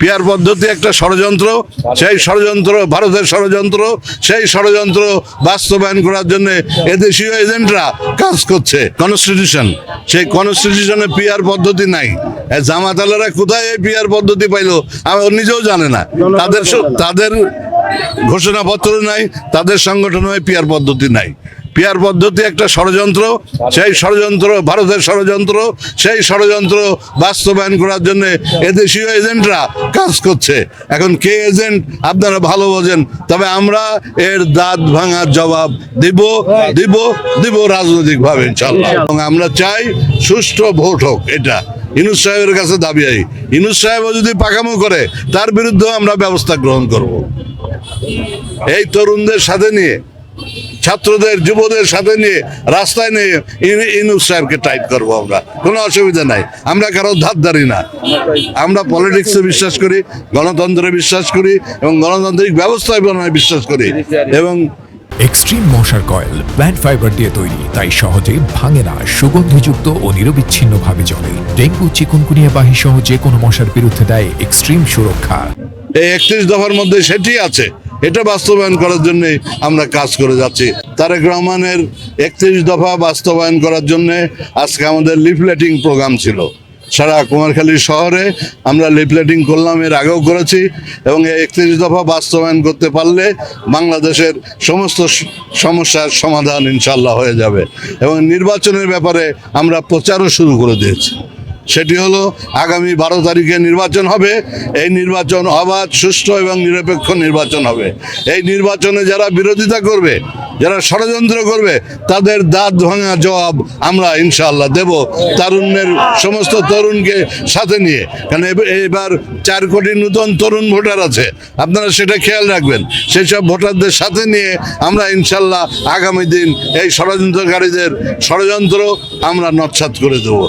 Peer পদ্ধতি একটা ষড়যন্ত্র, সেই ষড়যন্ত্র ভারতের ষড়যন্ত্র, সেই ষড়যন্ত্র বাস্তবায়ন করার জন্য এদেশীয় এজেন্টরা কাজ করছে। কনস্টিটিউশন, সেই কনস্টিটিউশনে পিয়ার পদ্ধতি নাই। জামাত আলারা কোথায় এই পিয়ার পদ্ধতি পাইলো আমার নিজেও জানে না। তাদের ঘোষণাপত্র নাই, তাদের সংগঠনে পিয়ার পদ্ধতি নাই। পিয়ার পদ্ধতি একটা ষড়যন্ত্র, সেই ষড়যন্ত্র ভারতের ষড়যন্ত্র, সেই ষড়যন্ত্র বাস্তবায়ন করার জন্য এদেশীয় এজেন্টরা কাজ করছে। এখন কে এজেন্ট আপনারা ভালো বোঝেন, তবে আমরা এর দাঁত ভাঙার জবাব দিব রাজনৈতিকভাবে ইনশাআল্লাহ। এবং আমরা চাই সুষ্ঠু ভোট হোক। এটা ইউনূস সাহেবের কাছে দাবি। ইউনূস সাহেবও যদি পাকামো করে তার বিরুদ্ধেও আমরা ব্যবস্থা গ্রহণ করব। এই তরুণদের সাথে নিয়ে, ছাত্রদের যুবদের সাথে নিয়ে রাস্তায় নিয়ে ইউনূস সাহেবকে টাইট করবো আমরা, কোনো অসুবিধা নাই। আমরা কারো ধারধারি না। আমরা পলিটিক্সে বিশ্বাস করি, গণতন্ত্রে বিশ্বাস করি এবং গণতান্ত্রিক ব্যবস্থাপনায় বিশ্বাস করি। এবং এক্সট্রিম মশার কয়েল প্ল্যান্ট ফাইবার দিয়ে তৈরি, তাই সহজে ভাঙে না, সুগন্ধিযুক্ত ও নিরবিচ্ছিন্নভাবে জ্বলে। ডেঙ্গু, চিকুনগুনিয়া বাহি সহ যে কোনো মশার বিরুদ্ধে দেয় এক্সট্রিম সুরক্ষা। এই 31 দফার মধ্যে সেটি আছে, এটা বাস্তবায়ন করার জন্য আমরা কাজ করে যাচ্ছি। তারেক রহমানের 31 দফা বাস্তবায়ন করার জন্য আজকে আমাদের লিফলেটিং প্রোগ্রাম ছিল। সারা কুমারখালী শহরে আমরা লিফলেটিং করলাম, এর আগেও করেছি। এবং এই 31 দফা বাস্তবায়ন করতে পারলে বাংলাদেশের সমস্ত সমস্যার সমাধান ইনশাল্লাহ হয়ে যাবে। এবং নির্বাচনের ব্যাপারে আমরা প্রচারও শুরু করে দিয়েছি। সেটি হলো আগামী 12 তারিখে নির্বাচন হবে। এই নির্বাচন অবাধ, সুষ্ঠু এবং নিরপেক্ষ নির্বাচন হবে। এই নির্বাচনে যারা বিরোধিতা করবে, যারা ষড়যন্ত্র করবে, তাদের দাঁত ভাঙা জবাব আমরা ইনশাআল্লাহ দেব, তারুণ্যের সমস্ত তরুণকে সাথে নিয়ে। কারণ এবার 4 কোটি নতুন তরুণ ভোটার আছে, আপনারা সেটা খেয়াল রাখবেন। সেই সব ভোটারদের সাথে নিয়ে আমরা ইনশাআল্লাহ আগামী দিন এই ষড়যন্ত্রকারীদের ষড়যন্ত্র আমরা নস্যাৎ করে দেবো।